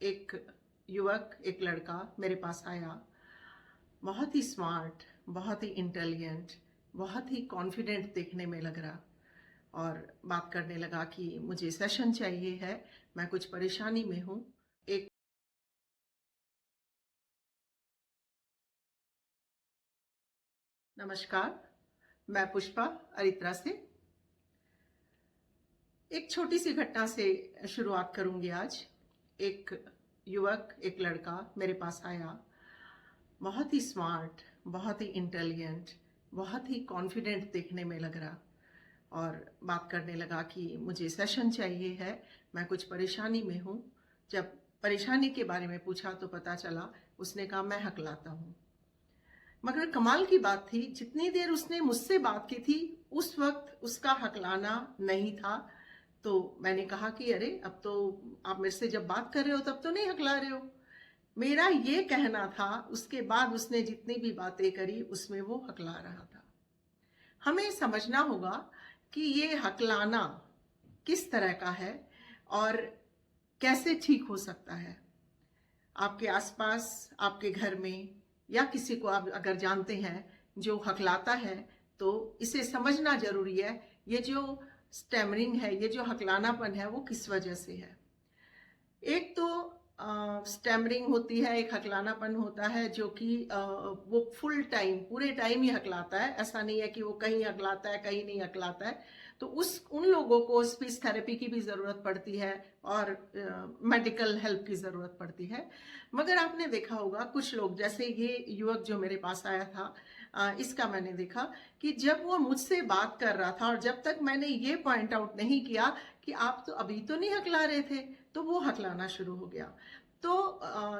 एक युवक, एक लड़का मेरे पास आया। बहुत ही स्मार्ट, बहुत ही इंटेलिजेंट, बहुत ही कॉन्फिडेंट देखने में लग रहा, और बात करने लगा कि मुझे सेशन चाहिए है, मैं कुछ परेशानी में हूँ। एक नमस्कार, मैं पुष्पा अरित्रा से एक छोटी सी घटना से शुरुआत करूंगी आज। एक युवक, एक लड़का मेरे पास आया। बहुत ही स्मार्ट, बहुत ही इंटेलिजेंट, बहुत ही कॉन्फिडेंट देखने में लग रहा, और बात करने लगा कि मुझे सेशन चाहिए है, मैं कुछ परेशानी में हूँ। जब परेशानी के बारे में पूछा तो पता चला उसने कहा मैं हकलाता हूँ। मगर कमाल की बात थी, जितनी देर उसने मुझसे बात की थी उस वक्त उसका हकलाना नहीं था। तो मैंने कहा कि अरे, अब तो आप मेरे से जब बात कर रहे हो तब तो नहीं हकला रहे हो। मेरा ये कहना था, उसके बाद उसने जितनी भी बातें करी उसमें वो हकला रहा था। हमें समझना होगा कि ये हकलाना किस तरह का है और कैसे ठीक हो सकता है। आपके आसपास, आपके घर में, या किसी को आप अगर जानते हैं जो हकलाता है, तो इसे समझना जरूरी है। ये जो स्टैमरिंग है, ये जो हकलानापन है, वो किस वजह से है। एक तो स्टैमरिंग होती है, एक हकलानापन होता है जो कि वो फुल टाइम, पूरे टाइम ही हकलाता है। ऐसा नहीं है कि वो कहीं हकलाता है कहीं नहीं हकलाता है। तो उन लोगों को स्पीच थेरेपी की भी ज़रूरत पड़ती है और मेडिकल हेल्प की ज़रूरत पड़ती है। मगर आपने देखा होगा कुछ लोग, जैसे ये युवक जो मेरे पास आया था, इसका मैंने देखा कि जब वो मुझसे बात कर रहा था और जब तक मैंने ये पॉइंट आउट नहीं किया कि आप तो अभी तो नहीं हकला रहे थे, तो वो हकलाना शुरू हो गया। तो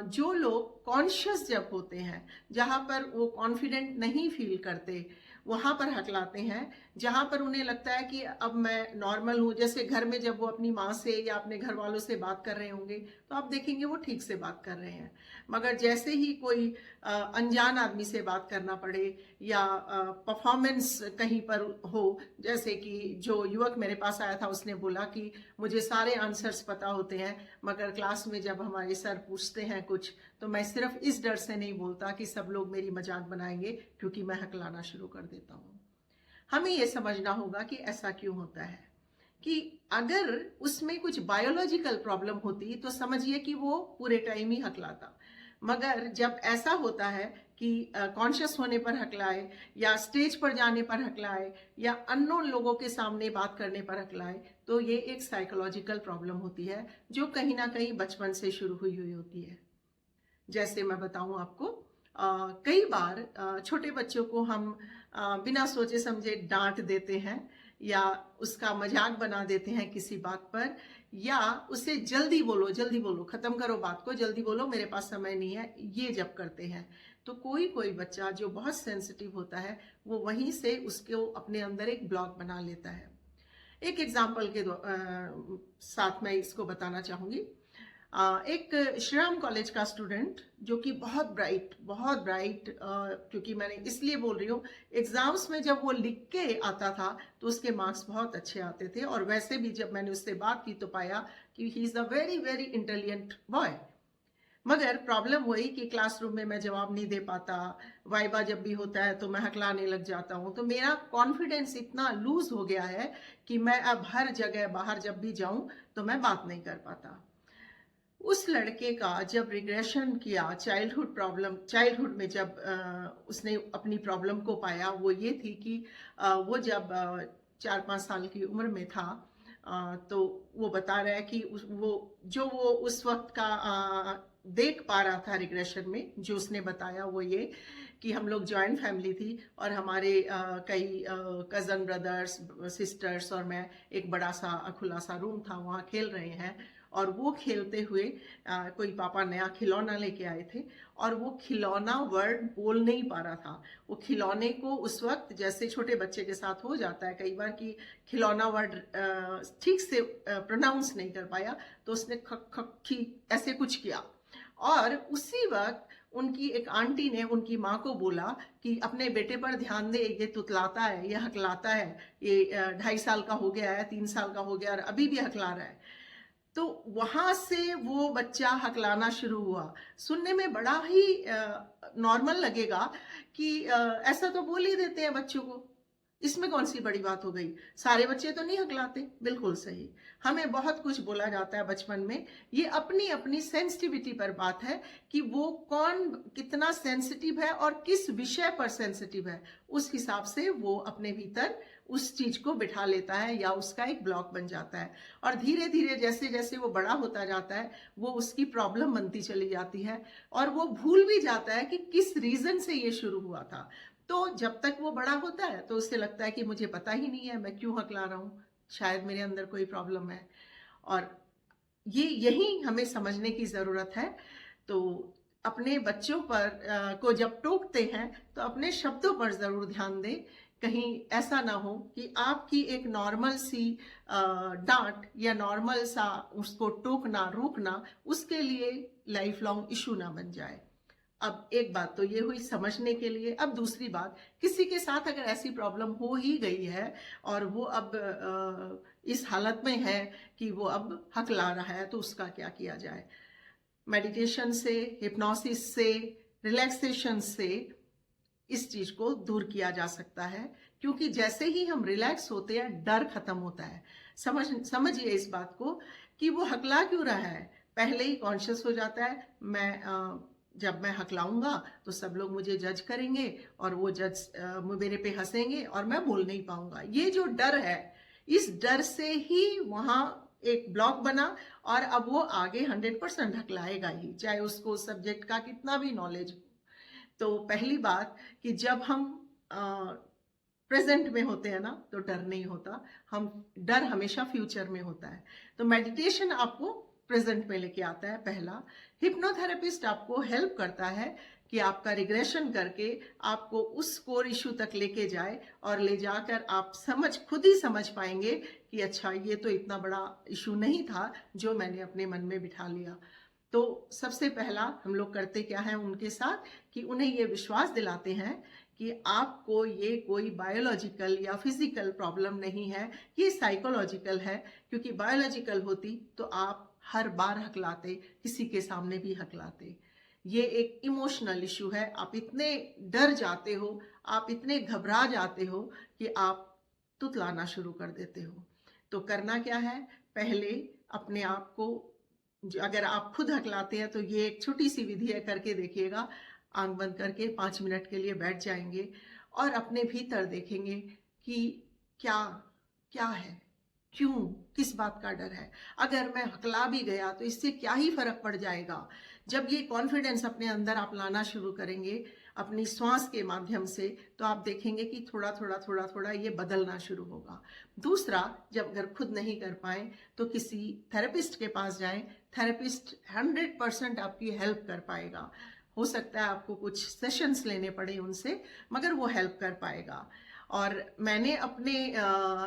जो लोग कॉन्शियस जब होते हैं, जहाँ पर वो कॉन्फिडेंट नहीं फील करते, वहाँ पर हकलाते हैं। जहाँ पर उन्हें लगता है कि अब मैं नॉर्मल हूँ, जैसे घर में जब वो अपनी माँ से या अपने घर वालों से बात कर रहे होंगे तो आप देखेंगे वो ठीक से बात कर रहे हैं। मगर जैसे ही कोई अनजान आदमी से बात करना पड़े या परफॉर्मेंस कहीं पर हो, जैसे कि जो युवक मेरे पास आया था उसने बोला कि मुझे सारे आंसर्स पता होते हैं, मगर क्लास में जब हमारे सर पूछते हैं कुछ, तो मैं सिर्फ इस डर से नहीं बोलता कि सब लोग मेरी मजाक बनाएंगे, क्योंकि मैं हकलाना शुरू कर देता हूँ। हमें ये समझना होगा कि ऐसा क्यों होता है। कि अगर उसमें कुछ बायोलॉजिकल प्रॉब्लम होती तो समझिए कि वो पूरे टाइम ही हकलाता। मगर जब ऐसा होता है कि कॉन्शियस होने पर हकलाए, या स्टेज पर जाने पर हकलाए, या अननोन लोगों के सामने बात करने पर हकलाए, तो ये एक साइकोलॉजिकल प्रॉब्लम होती है जो कहीं ना कहीं बचपन से शुरू हुई हुई होती है। जैसे मैं बताऊं आपको, कई बार छोटे बच्चों को हम बिना सोचे समझे डांट देते हैं, या उसका मजाक बना देते हैं किसी बात पर, या उसे जल्दी बोलो, खत्म करो बात को, जल्दी बोलो, मेरे पास समय नहीं है, ये जब करते हैं तो कोई कोई बच्चा जो बहुत सेंसिटिव होता है वो वहीं से उसको अपने अंदर एक ब्लॉक बना लेता है। एक एग्जाम्पल के साथ मैं इसको बताना चाहूंगी। एक श्रीराम कॉलेज का स्टूडेंट जो कि बहुत ब्राइट, क्योंकि मैंने इसलिए बोल रही हूँ, एग्जाम्स में जब वो लिख के आता था तो उसके मार्क्स बहुत अच्छे आते थे, और वैसे भी जब मैंने उससे बात की तो पाया कि he is a very very intelligent boy. मगर प्रॉब्लम वही कि क्लासरूम में मैं जवाब नहीं दे पाता, वाइवा जब भी होता है तो मैं हकलाने लग जाता हूँ, तो मेरा कॉन्फिडेंस इतना लूज हो गया है कि मैं अब हर जगह बाहर जब भी जाऊं तो मैं बात नहीं कर पाता। उस लड़के का जब रिग्रेशन किया, चाइल्डहुड में जब उसने अपनी प्रॉब्लम को पाया, वो ये थी कि वो जब 4-5 साल की उम्र में था, तो वो बता रहा है कि वो उस वक्त का देख पा रहा था रिग्रेशन में। जो उसने बताया वो ये कि हम लोग जॉइंट फैमिली थी, और हमारे कई कज़न ब्रदर्स सिस्टर्स और मैं, एक बड़ा सा खुला सा रूम था, वहाँ खेल रहे हैं। और वो खेलते हुए कोई पापा नया खिलौना लेके आए थे, और वो खिलौना वर्ड बोल नहीं पा रहा था। वो खिलौने को उस वक्त, जैसे छोटे बच्चे के साथ हो जाता है कई बार कि खिलौना वर्ड ठीक से प्रोनाउंस नहीं कर पाया, तो उसने खक खक खी ऐसे कुछ किया। और उसी वक्त उनकी एक आंटी ने उनकी माँ को बोला कि अपने बेटे पर ध्यान दे, ये तुतलाता है, ये हकलाता है, ये 2.5 साल का हो गया है, 3 साल का हो गया और अभी भी हकला रहा है। तो वहां से वो बच्चा हकलाना शुरू हुआ। सुनने में बड़ा ही नॉर्मल लगेगा कि ऐसा तो बोल ही देते हैं बच्चों को, इसमें कौन सी बड़ी बात हो गई, सारे बच्चे तो नहीं हकलाते। बिल्कुल सही, हमें बहुत कुछ बोला जाता है बचपन में। ये अपनी अपनी सेंसिटिविटी पर बात है कि वो कौन कितना सेंसिटिव है और किस विषय पर सेंसिटिव है, उस हिसाब से वो अपने भीतर उस चीज को बिठा लेता है या उसका एक ब्लॉक बन जाता है। और धीरे धीरे जैसे जैसे वो बड़ा होता जाता है वो उसकी प्रॉब्लम बनती चली जाती है और वो भूल भी जाता है कि किस रीजन से ये शुरू हुआ था। तो जब तक वो बड़ा होता है तो उसे लगता है कि मुझे पता ही नहीं है मैं क्यों हकला रहा हूँ, शायद मेरे अंदर कोई प्रॉब्लम है। और ये यही हमें समझने की जरूरत है। तो अपने बच्चों पर को जब टोकते हैं तो अपने शब्दों पर जरूर ध्यान दें, कहीं ऐसा ना हो कि आपकी एक नॉर्मल सी डांट या नॉर्मल सा उसको टोकना रोकना उसके लिए लाइफ लॉन्ग इशू ना बन जाए। अब एक बात तो ये हुई समझने के लिए। अब दूसरी बात, किसी के साथ अगर ऐसी प्रॉब्लम हो ही गई है और वो अब इस हालत में है कि वो अब हकला रहा है तो उसका क्या किया जाए। मेडिटेशन से, हिप्नोसिस से, रिलैक्सेशन से इस चीज को दूर किया जा सकता है, क्योंकि जैसे ही हम रिलैक्स होते हैं डर खत्म होता है। समझिए इस बात को कि वो हकला क्यों रहा है, पहले ही कॉन्शियस हो जाता है। जब मैं हकलाऊंगा तो सब लोग मुझे जज करेंगे और वो जज मेरे पे हंसेंगे और मैं बोल नहीं पाऊंगा। ये जो डर है, इस डर से ही वहां एक ब्लॉक बना और अब वो आगे 100% हकलाएगा ही, चाहे उसको सब्जेक्ट का कितना भी नॉलेज हो। तो पहली बात कि जब हम प्रेजेंट में होते हैं ना तो डर नहीं होता, हम डर हमेशा फ्यूचर में होता है। तो मेडिटेशन आपको प्रेजेंट में लेके आता है पहला। हिप्नोथेरेपिस्ट आपको हेल्प करता है कि आपका रिग्रेशन करके आपको उस कोर इशू तक लेके जाए और ले जाकर आप खुद ही समझ पाएंगे कि अच्छा ये तो इतना बड़ा इशू नहीं था जो मैंने अपने मन में बिठा लिया। तो सबसे पहला हम लोग करते क्या है उनके साथ कि उन्हें ये विश्वास दिलाते हैं कि आपको ये कोई बायोलॉजिकल या फिजिकल प्रॉब्लम नहीं है, ये साइकोलॉजिकल है। क्योंकि बायोलॉजिकल होती तो आप हर बार हकलाते, किसी के सामने भी हकलाते। ये एक इमोशनल इशू है, आप इतने डर जाते हो, आप इतने घबरा जाते हो कि आप तुतलाना शुरू कर देते हो। तो करना क्या है, पहले अपने आप को, अगर आप खुद हकलाते हैं तो ये एक छोटी सी विधि है, करके देखिएगा। आंख बंद करके 5 मिनट के लिए बैठ जाएंगे और अपने भीतर देखेंगे कि क्या क्या है, क्यों, किस बात का डर है। अगर मैं हकला भी गया तो इससे क्या ही फर्क पड़ जाएगा। जब ये कॉन्फिडेंस अपने अंदर आप लाना शुरू करेंगे अपनी श्वास के माध्यम से, तो आप देखेंगे कि थोड़ा थोड़ा थोड़ा थोड़ा ये बदलना शुरू होगा। दूसरा, जब अगर खुद नहीं कर पाए तो किसी थेरेपिस्ट के पास जाएं। थेरेपिस्ट 100% आपकी हेल्प कर पाएगा। हो सकता है आपको कुछ सेशंस लेने पड़े उनसे, मगर वो हेल्प कर पाएगा। और मैंने अपने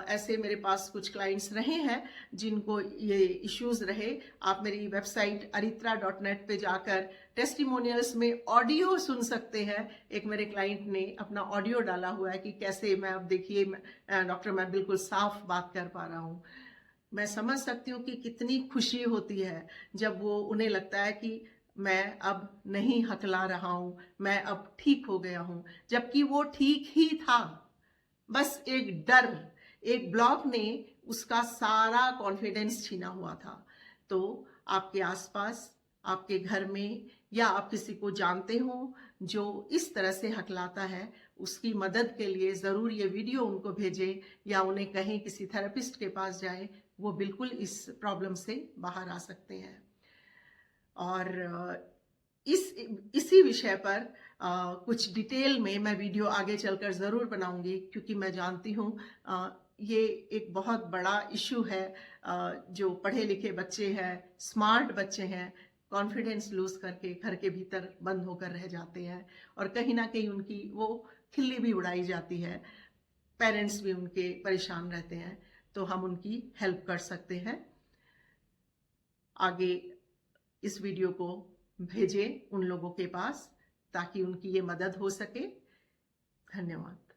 ऐसे मेरे पास कुछ क्लाइंट्स रहे हैं जिनको ये इश्यूज रहे। आप मेरी वेबसाइट aritra.net पे जाकर टेस्टिमोनियल्स में ऑडियो सुन सकते हैं। एक मेरे क्लाइंट ने अपना ऑडियो डाला हुआ है कि कैसे मैं, अब देखिए डॉक्टर मैं बिल्कुल साफ बात कर पा रहा हूँ। मैं समझ सकती हूँ कि कितनी खुशी होती है जब वो उन्हें लगता है कि मैं अब नहीं हकला रहा हूँ, मैं अब ठीक हो गया हूँ, जबकि वो ठीक ही था। बस एक डर, एक ब्लॉक ने उसका सारा कॉन्फिडेंस छीना हुआ था। तो आपके आसपास, आपके घर में, या आप किसी को जानते हो जो इस तरह से हकलाता है, उसकी मदद के लिए ज़रूर ये वीडियो उनको भेजें या उन्हें कहें किसी थेरेपिस्ट के पास जाएं। वो बिल्कुल इस प्रॉब्लम से बाहर आ सकते हैं। और इसी विषय पर कुछ डिटेल में मैं वीडियो आगे चलकर ज़रूर बनाऊंगी, क्योंकि मैं जानती हूँ ये एक बहुत बड़ा इशू है। जो पढ़े लिखे बच्चे हैं, स्मार्ट बच्चे हैं, कॉन्फिडेंस लूज करके घर के भीतर बंद होकर रह जाते हैं और कहीं ना कहीं उनकी वो खिल्ली भी उड़ाई जाती है, पेरेंट्स भी उनके परेशान रहते हैं। तो हम उनकी हेल्प कर सकते हैं। आगे इस वीडियो को भेजें उन लोगों के पास ताकि उनकी ये मदद हो सके। धन्यवाद।